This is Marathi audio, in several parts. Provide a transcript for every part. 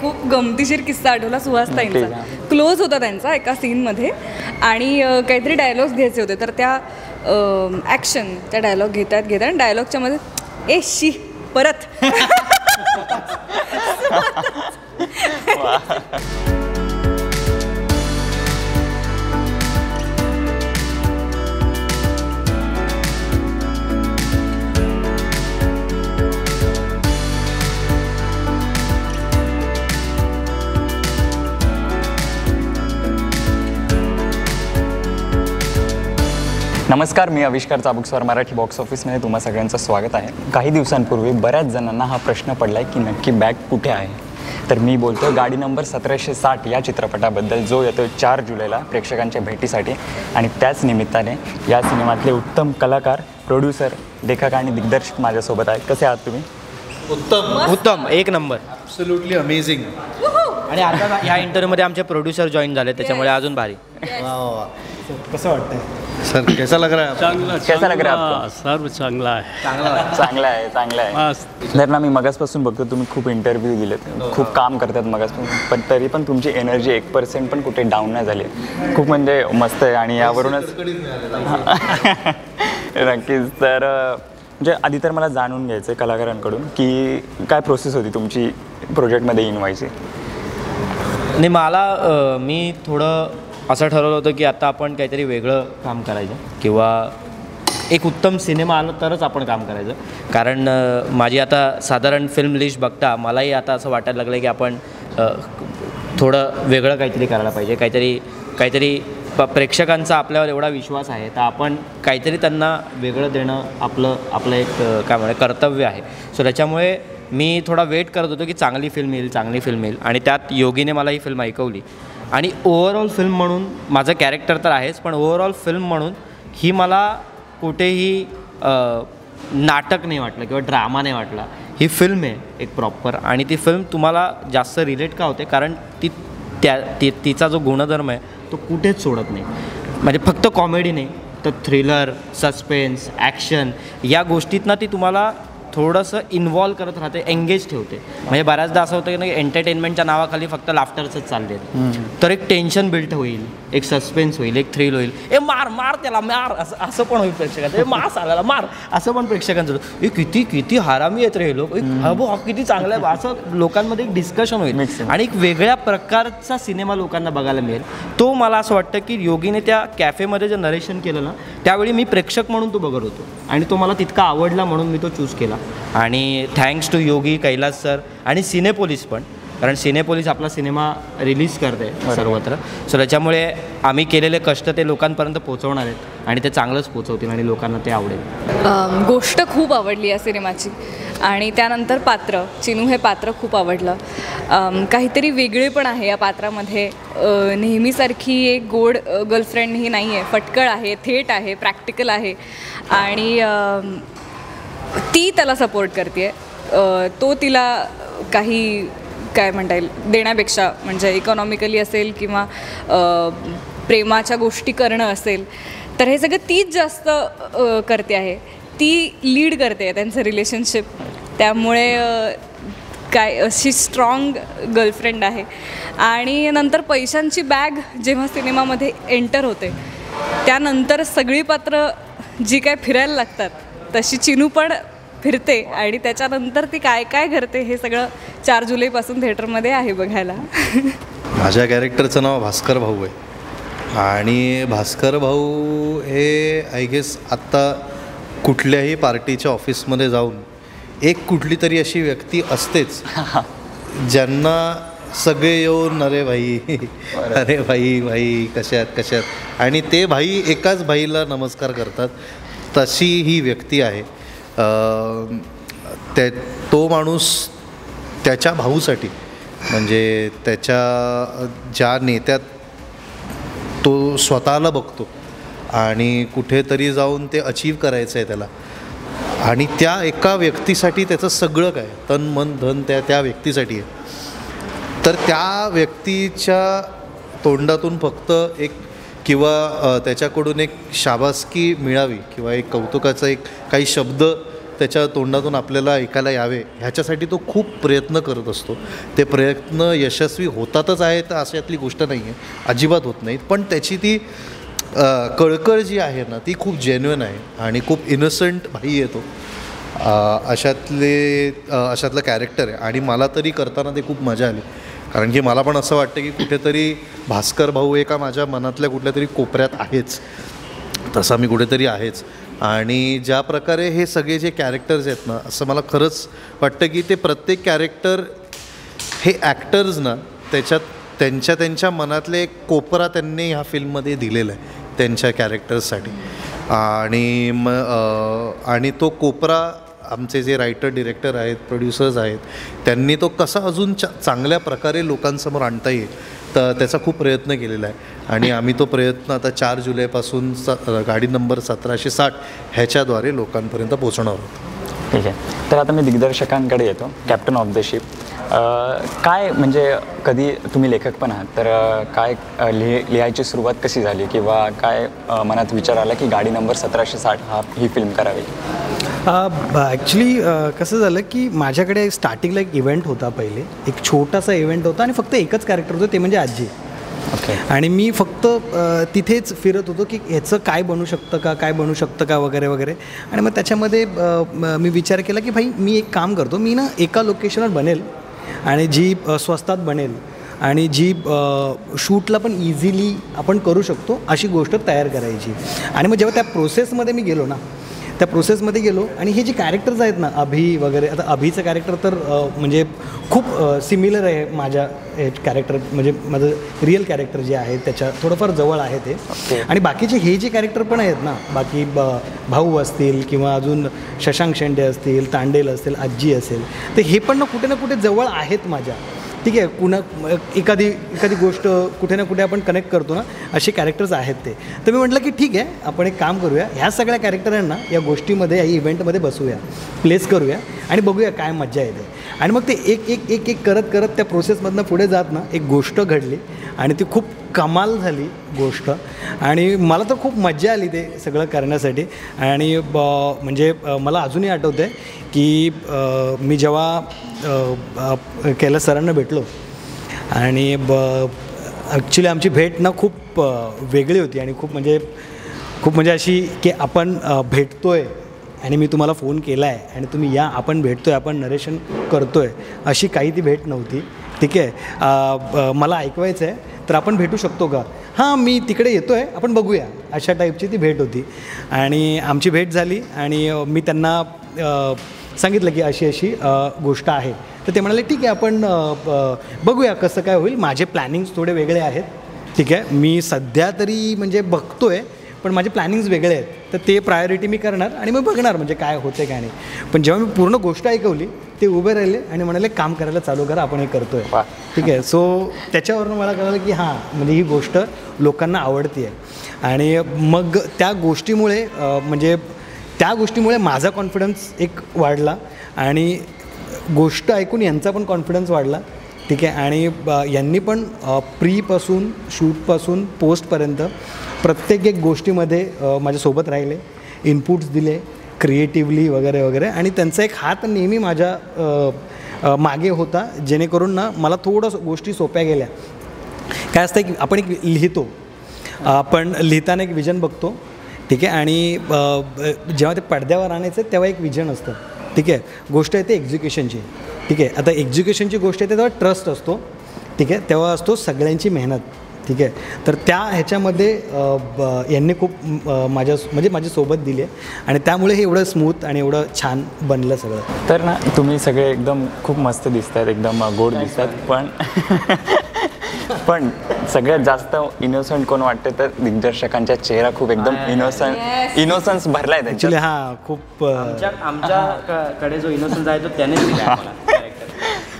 खूप गमतीशीर किस्सा आठवला सुहासताईंचा. क्लोज होता त्यांचा एका सीनमध्ये आणि काहीतरी डायलॉग्स घ्यायचे होते, तर त्या ॲक्शन त्या डायलॉग घेतात आणि डायलॉगच्या मध्ये ए शी परत. नमस्कार, मी आविष्कार चाबुकस्वार. मराठी बॉक्स ऑफिसमध्ये तुम्हा सगळ्यांचं स्वागत आहे. काही दिवसांपूर्वी बऱ्याच जणांना हा प्रश्न पडला आहे की नक्की बॅग कुठे आहे. तर मी बोलतो गाडी नंबर 1760 या चित्रपटाबद्दल, जो येतो 4 जुलैला प्रेक्षकांच्या भेटीसाठी. आणि त्याच निमित्ताने या सिनेमातले उत्तम कलाकार, प्रोड्युसर, लेखक आणि दिग्दर्शक माझ्यासोबत आहेत. कसे आहात तुम्ही? उत्तम, एक नंबर, ॲब्सोल्युटली अमेझिंग. आणि आता ह्या इंटरव्ह्यूमध्ये आमचे प्रोड्युसर जॉईन झाले, त्याच्यामुळे अजून भारी. कसं वाटतंय सर? कैसा लग रहा है? कैसा लग रहा है आपको? सर्व चांगला आहे. चांगला आहे. जर ना मी मगासपासून बघतो तुम्ही खूप इंटरव्ह्यू दिलेत, खूप काम करतात मगासपासून, पण तरी पण तुमची एनर्जी 1% पण कुठे डाऊन नाही झाली. खूप म्हणजे मस्त आहे. आणि यावरूनच नक्कीच. तर म्हणजे आधी तर मला जाणून घ्यायचं आहे कलाकारांकडून की काय प्रोसेस होती तुमची प्रोजेक्टमध्ये इन व्हायची. नाही, मी थोडं असं ठरवलं होतं की आता आपण काहीतरी वेगळं काम करायचं किंवा एक उत्तम सिनेमा आला तरच आपण काम करायचं. कारण माझी आता साधारण फिल्म लिस्ट बघता मलाही आता असं वाटायला लागलं की आपण थोडं वेगळं काहीतरी करायला पाहिजे. काहीतरी प्रेक्षकांचा आपल्यावर एवढा विश्वास आहे, तर आपण काहीतरी त्यांना वेगळं देणं आपलं एक काय म्हणा कर्तव्य आहे. सो त्याच्यामुळे मी थोडा वेट करत होतो की चांगली फिल्म येईल. आणि त्यात योगीने मला ही फिल्म ऐकवली. आणि ओव्हरऑल फिल्म म्हणून माझं कॅरेक्टर तर आहेच, पण ओव्हरऑल फिल्म म्हणून ही मला कुठेही नाटक नाही वाटलं किंवा ड्रामा नाही वाटला. ही फिल्म आहे एक प्रॉपर. आणि ती फिल्म तुम्हाला जास्त रिलेट का होते, कारण तिचा जो गुणधर्म आहे तो कुठेच सोडत नाही. म्हणजे फक्त कॉमेडी नाही, तर थ्रिलर, सस्पेन्स, ॲक्शन या गोष्टीतनं ती तुम्हाला थोडंसं इन्व्हॉल्व करत राहते, एंगेज ठेवते. म्हणजे बऱ्याचदा असं होतं की नाही, एंटरटेनमेंटच्या नावाखाली फक्त लाफ्टरचंच चालले, तर एक टेन्शन बिल्ट होईल, एक सस्पेन्स होईल, एक थ्रिल होईल. मार त्याला मार, असं पण होईल प्रेक्षकांचं. मास आल्याला मार, असं पण प्रेक्षकांचं. किती हरामी आहेत रे हे लोक, हा किती चांगलं आहे, असं लोकांमध्ये एक डिस्कशन होईल आणि एक वेगळ्या प्रकारचा सिनेमा लोकांना बघायला मिळेल. तो मला असं वाटतं की योगीने त्या कॅफेमध्ये जे नरेशन केलं ना, त्यावेळी मी प्रेक्षक म्हणून तो बघत होतो आणि तो मला तितका आवडला म्हणून मी तो चूज केला. आणि thanks to Yogi, Kailas sir आणि सिनेपोलिस पण, कारण सिनेपोलिस आपला सिनेमा रिलीज करते सर्वत्र. सो त्याच्यामुळे आम्ही केलेले कष्ट ते लोकांपर्यंत पोहोचवणार आहेत आणि ते चांगलंच पोहोचवतील आणि लोकांना ते आवडेल. गोष्ट खूप आवडली या सिनेमाची. आणि त्यानंतर पात्र, चिनू हे पात्र खूप आवडलं. काहीतरी वेगळे पण आहे या पात्रामध्ये. नेहमीसारखी एक गोड गर्लफ्रेंड ही नाही आहे, फटकळ आहे, थेट आहे, प्रॅक्टिकल आहे. आणि ती त्याला सपोर्ट करते आहे. तो तिला काही काय म्हणता येईल देण्यापेक्षा, म्हणजे इकॉनॉमिकली असेल किंवा प्रेमाच्या गोष्टी करणं असेल, तर हे सगळं तीच जास्त करते आहे. ती लीड करते आहे त्यांचं रिलेशनशिप. त्यामुळे काय अशी स्ट्रॉंग गर्लफ्रेंड आहे. आणि नंतर पैशांची बॅग जेव्हा सिनेमामध्ये एंटर होते, त्यानंतर सगळी पात्र जी काय फिरायला लागतात तशी चिनू पण फिरते. आणि त्याच्यानंतर ती काय करते हे सगळं 4 जुलैपासून थिएटरमध्ये आहे बघायला. माझ्या कॅरेक्टरचं नाव भास्कर भाऊ आहे. आणि भास्कर भाऊ हे आय गेस आत्ता कुठल्याही पार्टीच्या ऑफिसमध्ये जाऊन एक कुठली तरी अशी व्यक्ती असतेच ज्यांना सगळे येऊन अरे भाई कशात आणि ते भाई एकाच भाईला नमस्कार करतात. तशी ही व्यक्ती आहे. तो माणूस त्याच्या भाऊसाठी, म्हणजे त्याच्या ज्या नेत्यात तो स्वतःला बघतो आणि कुठेतरी जाऊन ते अचीव करायचं आहे त्याला, आणि त्या एका व्यक्तीसाठी त्याचं सगळं काय तन मन धन त्या व्यक्तीसाठी आहे. तर त्या व्यक्तीच्या तोंडातून फक्त एक किंवा त्याच्याकडून एक शाबासकी मिळावी किंवा एक कौतुकाचा एक काही शब्द त्याच्या तोंडातून आपल्याला ऐकायला यावे ह्याच्यासाठी तो खूप प्रयत्न करत असतो. ते प्रयत्न यशस्वी होतातच आहेत अशातली गोष्ट नाही आहे, अजिबात होत नाहीत. पण त्याची ती कळकळ जी आहे ना ती खूप जेन्युइन आहे आणि खूप इनोसंट भाई येतो. अशातलं कॅरेक्टर आहे आणि मला तरी करताना ते खूप मजा आली. कारण की मला पण असं वाटतं की कुठेतरी भास्कर भाऊ एका माझ्या मनातल्या कुठल्या तरी कोपऱ्यात आहेच, तसा मी कुठेतरी आहेच. आणि ज्या प्रकारे हे सगळे जे कॅरेक्टर्स आहेत ना, असं मला खरंच वाटतं की ते प्रत्येक कॅरेक्टर हे ॲक्टर्स ना त्यांच्या मनातले एक कोपरा त्यांनी ह्या फिल्ममध्ये दिलेला आहे त्यांच्या कॅरेक्टर्ससाठी. आणि तो कोपरा आमचे जे रायटर डिरेक्टर आहेत, प्रोड्युसर्स आहेत, त्यांनी तो कसा अजून चांगल्या प्रकारे लोकांसमोर आणता येईल तर त्याचा खूप प्रयत्न केलेला आहे. आणि आम्ही तो प्रयत्न आता 4 जुलैपासून गाडी नंबर 1760 ह्याच्याद्वारे लोकांपर्यंत पोहोचणार आहोत. ठीक आहे. तर आता मी दिग्दर्शकांकडे येतो. कॅप्टन ऑफ द शिप काय म्हणजे कधी तुम्ही लेखक पण आहात तर काय लिहायची सुरुवात कशी झाली किंवा काय मनात विचार आला की गाडी नंबर 1760 ही फिल्म करावी? ॲक्च्युली कसं झालं की माझ्याकडे स्टार्टिंगला एक इव्हेंट होता, पहिले एक छोटासा इव्हेंट होता आणि फक्त एकच कॅरेक्टर होतं, ते म्हणजे आजी. ओके. आणि मी फक्त तिथेच फिरत होतो की ह्याचं काय बनू शकतं का वगैरे वगैरे. आणि मग त्याच्यामध्ये मी विचार केला की भाई मी एक काम करतो, मी ना एका लोकेशनवर बनेल आणि जी स्वस्तात बनेल आणि जी शूटला पण इझिली आपण करू शकतो अशी गोष्ट तयार करायची. आणि मग जेव्हा त्या प्रोसेसमध्ये मी गेलो आणि हे जे कॅरेक्टर्स आहेत ना, अभि वगैरे, आता अभिचं कॅरेक्टर तर म्हणजे खूप सिमिलर आहे माझ्या कॅरेक्टर, म्हणजे माझं रिअल कॅरेक्टर जे आहे त्याच्या थोडंफार जवळ आहे ते. आणि बाकीचे हे जे कॅरेक्टर पण आहेत ना, बाकी भाऊ असतील किंवा अजून शशांक शेंडे असतील, तांडेल असतील, आजी असेल, तर हे पण ना कुठे जवळ आहेत माझ्या. ठीक आहे, एखादी गोष्ट कुठे ना कुठे आपण कनेक्ट करतो ना, असे कॅरेक्टर्स आहेत ते. तर मी म्हटलं की ठीक आहे, आपण एक काम करूया, ह्या सगळ्या कॅरेक्टरांना या गोष्टीमध्ये, या इव्हेंटमध्ये बसवूया, प्लेस करूया आणि बघूया काय मजा येते. आणि मग ते एक करत त्या प्रोसेसमधनं पुढे जात ना एक गोष्ट घडली आणि ती खूप कमाल झाली गोष्ट. आणि मला तर खूप मजा आली ते सगळं करण्यासाठी. आणि म्हणजे मला अजूनही आठवतं आहे की मी जेव्हा कैलास सरांना भेटलो आणि ॲक्च्युली आमची भेट ना खूप वेगळी होती आणि खूप म्हणजे अशी की आपण भेटतो आहे आणि मी तुम्हाला फोन केला आहे आणि तुम्ही या, आपण भेटतो आहे, आपण नरेशन करतो आहे, अशी काही ती भेट नव्हती. ठीक आहे, मला ऐकवायचं आहे तर आपण भेटू शकतो का? हां, मी तिकडे येतो आहे, आपण बघूया, अशा टाईपची ती भेट होती. आणि आमची भेट झाली आणि मी त्यांना सांगितलं की अशी गोष्ट आहे. तर ते म्हणाले ठीक आहे, आपण बघूया कसं काय होईल. माझे प्लॅनिंग्स थोडे वेगळे आहेत. ठीक आहे, मी सध्या तरी म्हणजे बघतो आहे, पण माझे प्लॅनिंग्स वेगळे आहेत, तर ते प्रायोरिटी मी करणार आणि मग बघणार म्हणजे काय होतं काय नाही. पण जेव्हा मी पूर्ण गोष्ट ऐकवली ते उभे राहिले आणि म्हणाले काम करायला चालू करा, आपण हे करतो आहे. ठीक आहे, सो त्याच्यावरून मला कळलं की हां, म्हणजे ही गोष्ट लोकांना आवडती आहे. आणि मग त्या गोष्टीमुळे माझा कॉन्फिडन्स एक वाढला आणि गोष्ट ऐकून यांचा पण कॉन्फिडन्स वाढला. ठीक आहे, आणि यांनी पण प्रीपासून शूटपासून पोस्टपर्यंत प्रत्येक एक गोष्टीमध्ये माझ्यासोबत राहिले, इनपुट्स दिले क्रिएटिव्हली वगैरे वगैरे. आणि त्यांचा एक हात नेहमी माझ्या मागे होता, जेणेकरून ना मला थोडं गोष्टी सोप्या गेल्या. काय असतं की आपण एक लिहितो, आपण लिहिताना एक विजन बघतो. ठीक आहे, आणि जेव्हा ते पडद्यावर आणायचं तेव्हा एक विजन असतं. ठीक आहे, गोष्ट आहे ते एक्झिक्युशनची. ठीक आहे, आता एक्झिक्युशनची गोष्ट आहे तेव्हा ट्रस्ट असतो. ठीक आहे, तेव्हा असतो सगळ्यांची मेहनत. ठीक आहे, तर त्या ह्याच्यामध्ये यांनी खूप माझ्यासोबत दिली आहे आणि त्यामुळे हे एवढं स्मूथ आणि एवढं छान बनलं सगळं. तर ना तुम्ही सगळे एकदम खूप मस्त दिसत आहेत, एकदम गोड दिसत आहेत. पण सगळ्यात जास्त इनोसंट कोण वाटते तर दिग्दर्शकांच्या चेहरा खूप एकदम इनोसन्स भरला आहे ॲक्च्युली. हां, खूप आमच्याकडे जो इनोसन्स आहे तो त्यानेच दिला आहे मला.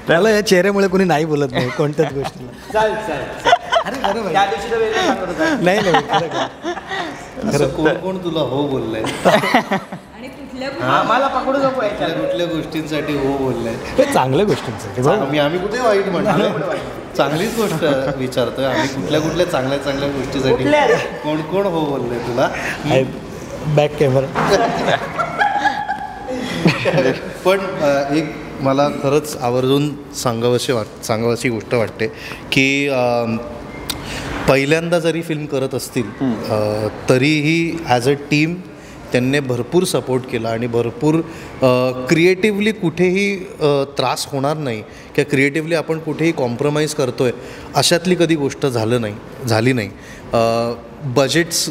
त्याला या चेहऱ्यामुळे कोणी नाही बोलत नाही कोणत्याच गोष्टीला. अरे बरोबर, त्या दिवशी तर वेगळं सांगत होता. नाही खरं कोण तुला हो बोललंय? मला पकडू नको कुठल्या गोष्टींसाठी हो बोललंय? चांगल्या गोष्टींसाठी. आम्ही कुठे वाईट म्हणतो, चांगलीच गोष्ट विचारतोय आम्ही. कुठल्या चांगल्या गोष्टीसाठी कोण हो बोललंय तुला? Back camera. पण एक मला खरंच आवर्जून सांगावीशी गोष्ट वाटते की पहिल्यांदा जरी फिल्म करत असतील तरीही ॲज अ टीम त्यांनी भरपूर सपोर्ट केला आणि भरपूर क्रिएटिव्हली कुठेही त्रास होणार नाही किंवा क्रिएटिव्हली आपण कुठेही कॉम्प्रोमाइज करतो आहे अशातली कधी गोष्ट झाली नाही. बजेट्स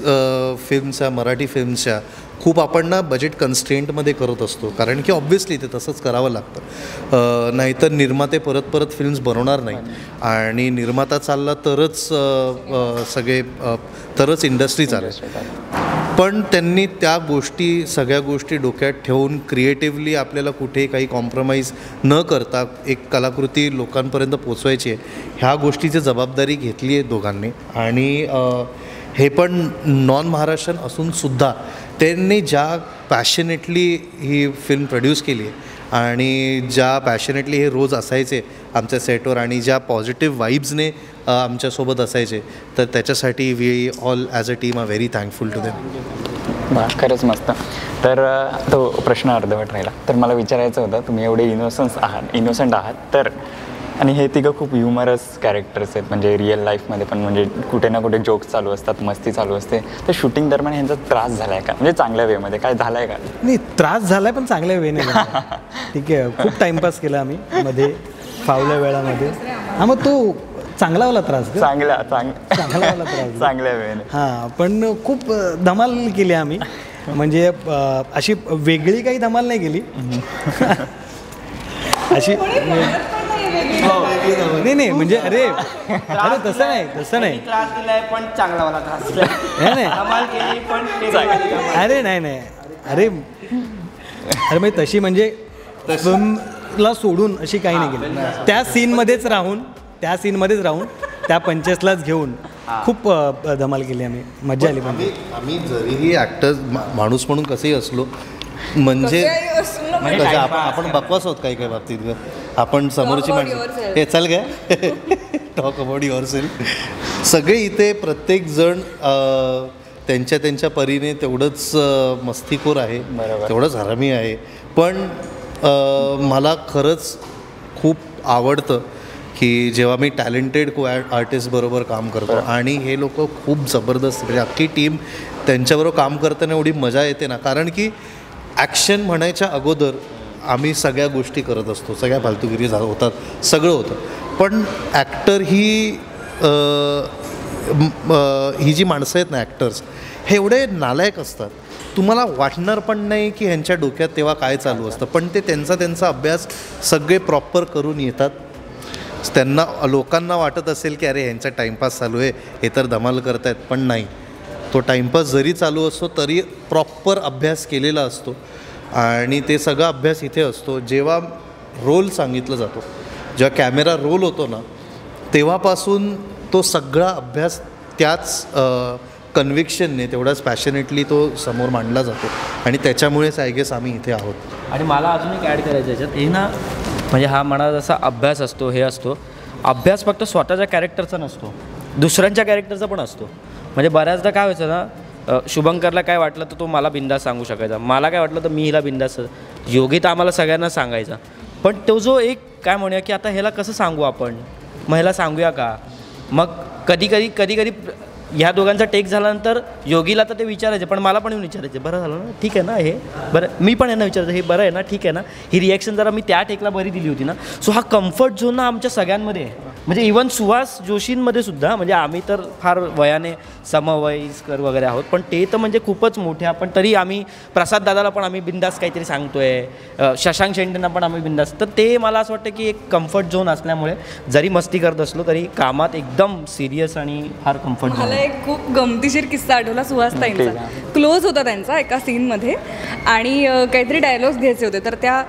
फिल्मच्या मराठी फिल्मच्या खूप आपण ना बजेट कन्स्ट्रेंटमध्ये करत असतो कारण की ऑब्व्हियसली ते तसंच करावं लागतं. नाहीतर निर्माते परत फिल्म्स बनवणार नाही आणि निर्माता चालला तरच तरच इंडस्ट्री चालेल. पण त्यांनी त्या सगळ्या गोष्टी डोक्यात ठेवून क्रिएटिव्हली आपल्याला कुठेही काही कॉम्प्रोमाइज न करता एक कलाकृती लोकांपर्यंत पोचवायची आहे ह्या गोष्टीची जबाबदारी घेतली आहे दोघांनी. आणि हे पण नॉन महाराष्ट्रीयन असूनसुद्धा त्यांनी ज्या पॅशनेटली ही फिल्म प्रोड्यूस केली आहे आणि ज्या पॅशनेटली हे रोज असायचे आमच्या सेटवर आणि ज्या पॉझिटिव्ह वाईब्सने आमच्यासोबत असायचे तर त्याच्यासाठी we all as a team are very thankful to them. खरंच मस्त. तर तो प्रश्न अर्धवट राहिला. तर मला विचारायचं होतं तुम्ही एवढे इनोसंट आहात तर आणि हे तिघं खूप ह्युमरस कॅरेक्टर्स आहेत म्हणजे रिअल लाईफमध्ये पण म्हणजे कुठे ना कुठे जोक्स चालू असतात मस्ती चालू असते. तर शूटिंग दरम्यान ह्यांचा त्रास झाला आहे का म्हणजे चांगल्या वेमध्ये काय झाला आहे का? नाही त्रास झाला आहे पण चांगल्या वेने ठीक आहे. खूप टाईमपास केला आम्ही मध्ये फावल्या वेळामध्ये. हां मग तो चांगला वाला त्रास चांगला वाला त्रास चांगल्या वेळेने. हां पण खूप धमाल केली आम्ही म्हणजे अशी वेगळी काही धमाल नाही केली अशी नाही म्हणजे अरे तसं नाही त्रास दिलाय पण चांगला वाला त्रास अरे नाही अरे म्हणजे तशी म्हणजे फिल्मला सोडून अशी काही नाही केली. त्या सीनमध्येच राहून त्या पंचेसलाच घेऊन खूप धमाल केली आम्ही. मजा आली. पण आम्ही जरीही ॲक्टर्स माणूस म्हणून कसंही असलो म्हणजे आपण बकवास आहोत काही बाबतीत आपण समोरची माणसं हे चल काय टॉक अबाउट युअर सेल्फ. सगळे इथे प्रत्येकजण त्यांच्या परीने तेवढंच मस्तीखोर आहे तेवढंच हरामी आहे. पण मला खरंच खूप आवडतं की जेव्हा मी टॅलेंटेड आर्टिस्ट बरोबर काम करतो आणि हे लोक खूप जबरदस्त म्हणजे अख्खी टीम त्यांच्याबरोबर काम करताना एवढी मजा येते ना कारण की ॲक्शन म्हणायच्या अगोदर आम्ही सगळ्या गोष्टी करत असतो सगळ्या फालतुगिरी होतात सगळं होतं. पण ॲक्टर ही जी माणसं आहेत ना ॲक्टर्स हे एवढे नालायक असतात तुम्हाला वाटणार पण नाही की ह्यांच्या डोक्यात तेव्हा काय चालू असतं. पण ते त्यांचा अभ्यास सगळे प्रॉपर करून येतात. त्यांना लोकांना वाटत असेल की अरे ह्यांचा टाईमपास चालू आहे हे तर धमाल करतायत पण नाही. तो टाईमपास जरी चालू असतो तरी प्रॉपर अभ्यास केलेला असतो आणि ते सगळा अभ्यास इथे असतो. जेव्हा रोल सांगितलं जातो जेव्हा कॅमेरा रोल होतो ना तेव्हापासून तो सगळा अभ्यास त्याच कन्व्हिक्शनने तेवढाच पॅशनेटली तो समोर मांडला जातो आणि त्याच्यामुळेच आय गेस आम्ही इथे आहोत. आणि मला अजून एक ॲड करायचं याच्यात हे ना म्हणजे हा म्हणा जसा अभ्यास असतो हे असतो अभ्यास फक्त स्वतःच्या कॅरेक्टरचा नसतो दुसऱ्यांच्या कॅरेक्टरचा पण असतो. म्हणजे बऱ्याचदा काय व्हायचं ना शुभंकरला काय वाटलं तर तो मला बिंदास सांगू शकायचा मला काय वाटलं तर मी हिला बिंदास योगी तर आम्हाला सगळ्यांना सांगायचा. पण तो जो एक काय म्हणूया की आता ह्याला कसं सांगू आपण मग ह्याला सांगूया का मग कधी ह्या दोघांचा टेक झाल्यानंतर योगीला तर ते विचारायचे पण मला पण येऊन विचारायचे बरं झालं ना ठीक आहे ना हे बरं मी पण यांना विचारायचं हे बरं आहे ना ठीक आहे ना ही रिॲक्शन जरा मी त्या टेकला बरी दिली होती ना. सो हा कम्फर्ट झोन ना आमच्या सगळ्यांमध्ये आहे म्हणजे इवन सुहास जोशींमध्ये सुद्धा म्हणजे आम्ही तर फार वयाने समवयस्कर वगैरे आहोत पण ते तर म्हणजे खूपच मोठे पण तरी आम्ही प्रसाद दादाला पण आम्ही बिंदास काहीतरी सांगतोय शशांक शेंडेंना पण आम्ही बिंदास. तर ते मला असं वाटतं की एक कम्फर्ट झोन असल्यामुळे जरी मस्ती करत असलो तरी कामात एकदम सिरियस आणि फार कम्फर्ट झोन. मला एक खूप गमतीशीर किस्सा आठवला सुहासताईंचा. क्लोज होता त्यांचा एका सीनमध्ये आणि काहीतरी डायलॉग्स घ्यायचे होते तर त्या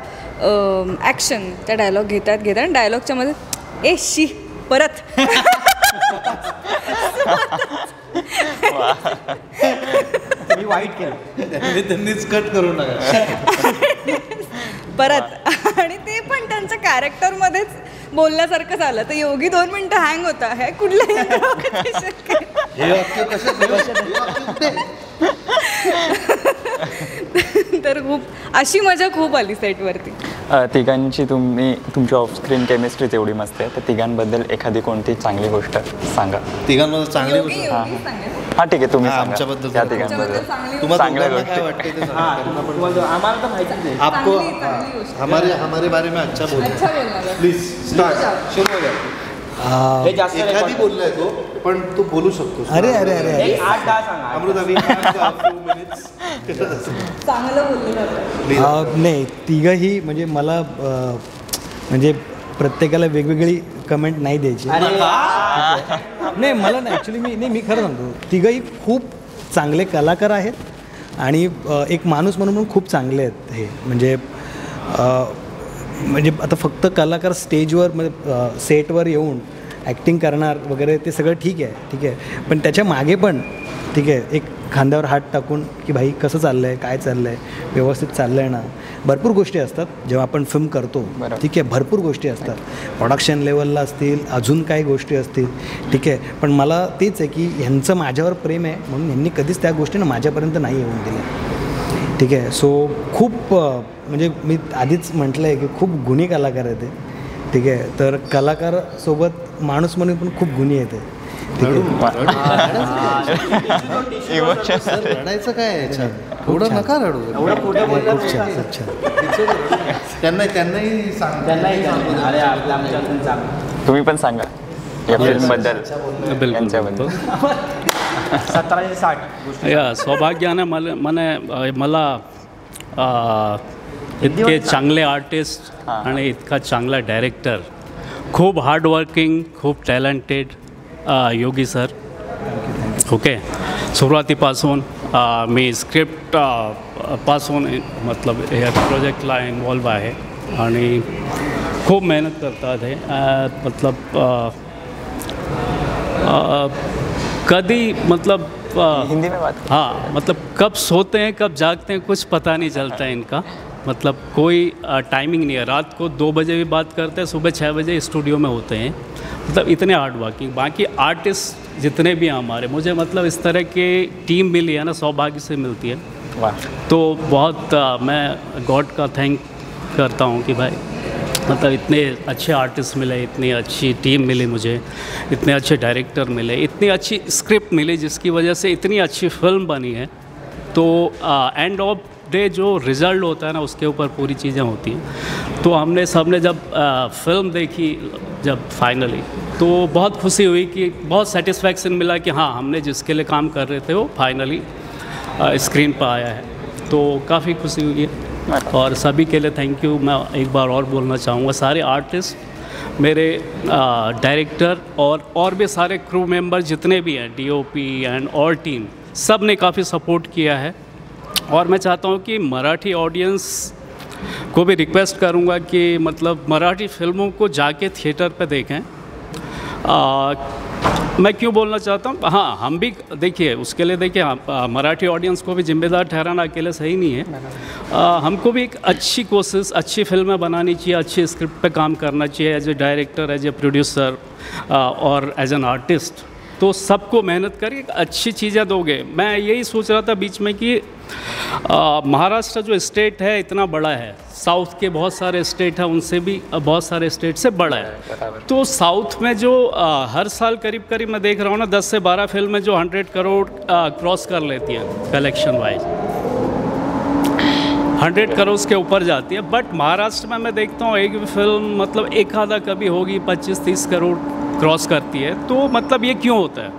ॲक्शन त्या डायलॉग घेतात आणि डायलॉगच्या मध्ये शी परत मी वाईट केलं त्यांनीच कट करू नका परत आणि ते पण त्यांच्या कॅरेक्टरमध्येच बोलण्यासारखं झालं तर योगी 2 मिनिटं हँग होता हे कुठल्याही तर खूप अशी मजा खूप आली सेटवरती. तिघांची तुमची ऑफस्क्रीन केमिस्ट्रीच एवढी मस्त आहे, तर तिघांबद्दल एखादी कोणती चांगली गोष्ट सांगा. तिघांमध्ये चांगली गोष्ट हां ठीक आहे, तुम्ही सांगा आमच्याबद्दल त्या जरा तिघांबद्दल तुम्हाला चांगल्या दोघांना काय गोष्टी. वाटते ते सांगा. आम्हाला तर माहितीच आहे. आपको हमारे बारे में अच्छा बोलो प्लीज स्टार्ट शुरू हो जाए. हे जास्त एखादी बोललाय तो, पण तू बोलू शकतो. अरे अरे अरे अरे 8-10 सांगा. Amruta we have a few minutes. चांगलं बोललेलं. नाही तिघंही म्हणजे मला म्हणजे प्रत्येकाला वेगवेगळी कमेंट नाही द्यायची. नाही मला नाही ॲक्च्युली मी खरं सांगतो, तिघंही खूप चांगले कलाकार आहेत आणि एक माणूस म्हणून पण खूप चांगले आहेत हे. म्हणजे आता फक्त कलाकार स्टेजवर म्हणजे सेटवर येऊन ॲक्टिंग करणार वगैरे ते सगळं ठीक आहे, पण त्याच्या मागे पण ठीक आहे एक खांद्यावर हात टाकून की भाई कसं चाललं आहे, काय चाललं आहे, व्यवस्थित चाललं आहे ना. भरपूर गोष्टी असतात जेव्हा आपण फिल्म करतो, ठीक आहे, भरपूर गोष्टी असतात प्रोडक्शन लेवलला असतील, अजून काही गोष्टी असतील, ठीक आहे. पण मला तेच आहे की ह्यांचं माझ्यावर प्रेम आहे म्हणून ह्यांनी कधीच त्या गोष्टी ना माझ्यापर्यंत नाही येऊन दिल्या, ठीक आहे. सो खूप म्हणजे मी आधीच म्हटलं आहे की खूप गुणी कलाकार आहे ते, ठीक आहे. तर कलाकारासोबत माणूस म्हणून पण खूप गुणी आहे ते, ठीक आहे. रडायचं काय आहे याच्यात? थोडं नका रडू. खूप छान खूप छान. त्यांनाही सांग. तुम्ही पण सांगा या फिल्मबद्दल, यांच्याबद्दल. 1760 या सौभाग्याने मला इतके चांगले आर्टिस्ट आणि इतका चांगला डायरेक्टर, खूप हार्डवर्किंग, खूप टॅलेंटेड योगी सर. ओके, सुरुवातीपासून मी स्क्रिप्ट पासून मतलब या प्रोजेक्टला इन्वॉल्व आहे आणि खूप मेहनत करतात हे. मतलब कभी मतलब हिंदी में बात. हाँ, मतलब कब सोते हैं कब जागते हैं कुछ पता नहीं चलता है इनका. मतलब कोई टाइमिंग नहीं है. रात को 2 बजे भी बात करते हैं, सुबह 6 बजे स्टूडियो में होते हैं. मतलब इतने हार्ड वर्किंग. बाकी आर्टिस्ट जितने भी हैं हमारे, मुझे मतलब इस तरह के टीम मिली है ना, सौभाग्य से मिलती है. वाह. तो बहुत मैं गॉड का थैंक करता हूँ कि भाई मतलब इतने अच्छे आर्टिस्ट मिले, इतनी अच्छी टीम मिली मुझे, इतने अच्छे डायरेक्टर मिले, इतनी अच्छी स्क्रिप्ट मिली जिसकी वजह से इतनी अच्छी फिल्म बनी है. तो एंड ऑफ डे जो रिज़ल्ट होता है ना, उसके ऊपर पूरी चीज़ें होती हैं. तो हमने सबने जब फिल्म देखी जब फाइनली, तो बहुत खुशी हुई कि बहुत सेटिस्फैक्शन मिला कि हाँ, हमने जिसके लिए काम कर रहे थे वो फाइनली स्क्रीन पर आया है. तो काफ़ी खुशी हुई है और सभी के लिए थैंक यू. मैं एक बार और बोलना चाहूँगा, सारे आर्टिस्ट, मेरे डायरेक्टर और भी सारे क्रू मेंबर जितने भी हैं, DOP एंड ऑल टीम, सब ने काफ़ी सपोर्ट किया है. और मैं चाहता हूँ कि मराठी ऑडियंस को भी रिक्वेस्ट करूँगा कि मतलब मराठी फिल्मों को जाके थिएटर पे देखें. मैं क्यों बोलना चाहता हूँ, हाँ हम भी देखिए उसके लिए देखिए मराठी ऑडियंस को भी जिम्मेदार ठहराना अकेले सही नहीं है. हमको भी एक अच्छी कोशिश, अच्छी फिल्में बनानी चाहिए, अच्छी स्क्रिप्ट पे काम करना चाहिए as a director, as a producer और एज एन आर्टिस्ट. तो सबको मेहनत करके अच्छी चीज़ें दोगे. मैं यही सोच रहा था बीच में कि महाराष्ट्र जो स्टेट है इतना बड़ा है, साउथ के बहुत सारे स्टेट हैं उनसे भी बहुत सारे स्टेट से बड़ा है. तो साउथ में जो हर साल करीब करीब मैं देख रहा हूँ ना 10 से 12 फिल्में जो 100 करोड़ क्रॉस कर लेती हैं कलेक्शन वाइज, 100 करोड़ के ऊपर जाती है. बट महाराष्ट्र में मैं देखता हूँ एक भी फिल्म मतलब एक आधा कभी होगी 25-30 करोड़ क्रॉस करती है. तो मतलब ये क्यों होता है?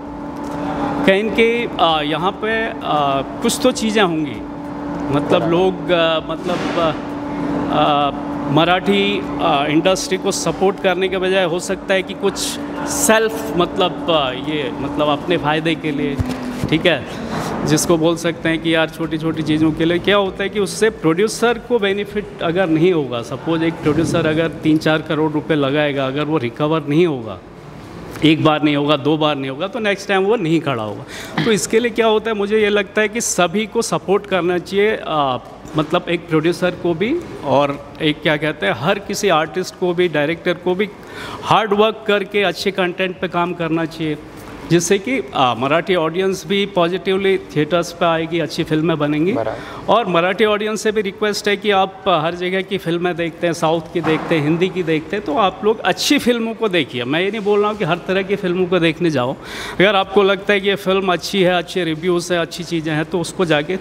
कहीं के यहाँ पे कुछ तो चीज़ें होंगी. मतलब लोग मराठी इंडस्ट्री को सपोर्ट करने के बजाय हो सकता है कि कुछ सेल्फ ये अपने फ़ायदे के लिए, ठीक है, जिसको बोल सकते हैं कि यार छोटी छोटी चीज़ों के लिए क्या होता है कि उससे प्रोड्यूसर को बेनिफिट अगर नहीं होगा, सपोज एक प्रोड्यूसर अगर 3-4 करोड़ रुपए लगाएगा, अगर वो रिकवर नहीं होगा, एक बार नहीं होगा, 2 बार नहीं होगा, तो नेक्स्ट टाइम वो नहीं खड़ा होगा. तो इसके लिए क्या होता है, मुझे ये लगता है कि सभी को सपोर्ट करना चाहिए. मतलब एक प्रोड्यूसर को भी और एक क्या कहते हैं हर किसी आर्टिस्ट को भी, डायरेक्टर को भी हार्ड वर्क करके अच्छे कंटेंट पे काम करना चाहिए. जिससे कि मराठी ऑडियंस भी पॉजिटिवली थिएटर्स पे आएगी, अच्छी फिल्में बनेंगी। और मराठी ऑडियंस से भी रिक्वेस्ट है कि आप हर जगह की फिल्में देखते हैं, साउथ की देखते हैं, हिंदी की देखते हैं, तो आप लोग अच्छी फिल्मों को देखिए। मैं ये नहीं बोल रहा हूँ कि हर तरह की फिल्मों को देखने जाओ। अगर आपको लगता है कि ये फिल्म अच्छी है, अच्छे रिव्यूज़ है, अच्छी चीज़ें हैं, तो उसको जाके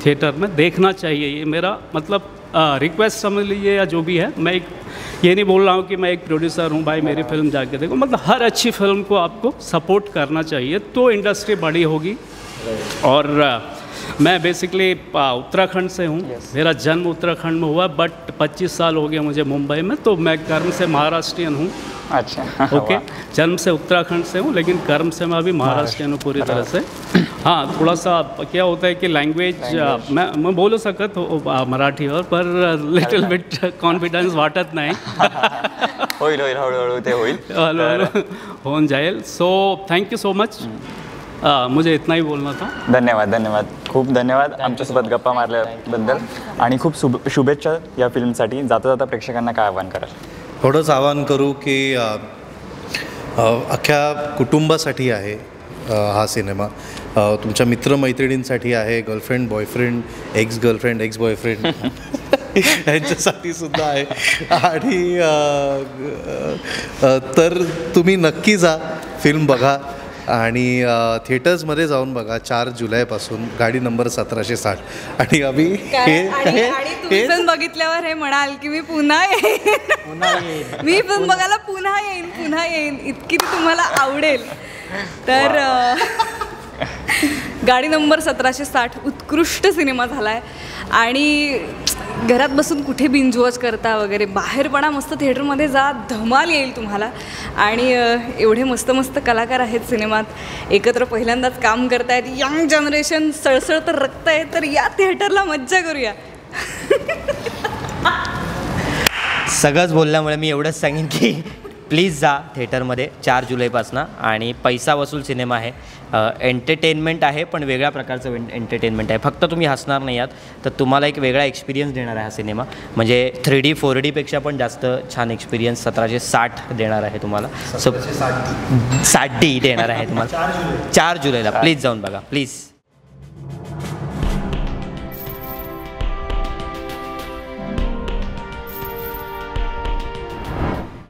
थिएटर में देखना चाहिए। ये मेरा मतलब रिक्वेस्ट समझ लीजिए या जो भी है। मैं एक ये नहीं बोल रहा हूँ कि मैं एक प्रोड्यूसर हूँ, भाई मेरी फिल्म जाके देखो। मतलब हर अच्छी फिल्म को आपको सपोर्ट करना चाहिए, तो इंडस्ट्री बड़ी होगी। और मैं बेसिकली उत्तराखंड से हूँ। मेरा जन्म उत्तराखंड में हुआ, बट 25 साल हो गए मुझे मुंबई में, तो मैं कर्म से महाराष्ट्रियन हूँ। अच्छा, ओके, जन्म से उत्तराखंड से हूँ, लेकिन कर्म से मैं अभी महाराष्ट्रियन हूँ पूरी तरह से। हाँ, थोड़ा सा क्या होता है कि लैंग्वेज मैं बोलू शकत हो मराठीवर, पर लिटिल बिट कॉन्फिडन्स वाटत नाही. होईल होईल हळूहळू ते होईल, हळूहळू होऊन जाईल. So thank you so much. मुझे इतना ही बोलना था. धन्यवाद धन्यवाद, खूप धन्यवाद आमच्यासोबत गप्पा मारल्याबद्दल, आणि खूप शुभेच्छा या फिल्मसाठी. जाता जाता प्रेक्षकांना काय आव्हान कराल? थोडंच आवाहन करू की अख्ख्या कुटुंबासाठी आहे हा सिनेमा. तुमच्या मित्रमैत्रिणींसाठी आहे, girlfriend boyfriend, ex girlfriend ex boyfriend यांच्यासाठी सुद्धा आहे. आणि तर तुम्ही नक्की जा, फिल्म बघा आणि थिएटर्समध्ये जाऊन बघा 4 जुलैपासून. गाडी नंबर 1760. आणि अभि तुम्ही पण बघितल्यावर हे म्हणाल की मी पुन्हा येईन, मी पण बघायला पुन्हा येईन इतकी ती तुम्हाला आवडेल. तर गाडी नंबर 1760 उत्कृष्ट सिनेमा झाला आहे. आणि घरात बसून कुठे बिंज वॉच करता वगैरे, बाहेर पडा, मस्त थिएटरमध्ये जा, धमाल येईल तुम्हाला. आणि एवढे मस्त मस्त कलाकार आहेत सिनेमात, एकत्र पहिल्यांदाच काम करतायत, यंग जनरेशन, सळसळतं रक्त आहे. तर या थिएटरला मज्जा करूया. सगळंच बोलल्यामुळे मी एवढंच सांगेन की प्लीज जा थिएटरमध्ये 4 जुलैपासून. आणि पैसा वसूल सिनेमा आहे, एंटरटेनमेंट आहे, पण वेगळ्या प्रकारचं एंटरटेनमेंट आहे. फक्त तुम्ही हसणार नाही आहात, तर तुम्हाला एक वेगळा एक्सपिरियन्स देणार आहे हा सिनेमा. म्हणजे 3D 4Dपेक्षा पण जास्त छान एक्सपिरियन्स 1760 देणार आहे तुम्हाला. सो 60D देणार आहे तुम्हाला 4 जुलैला. प्लीज जाऊन बघा, प्लीज.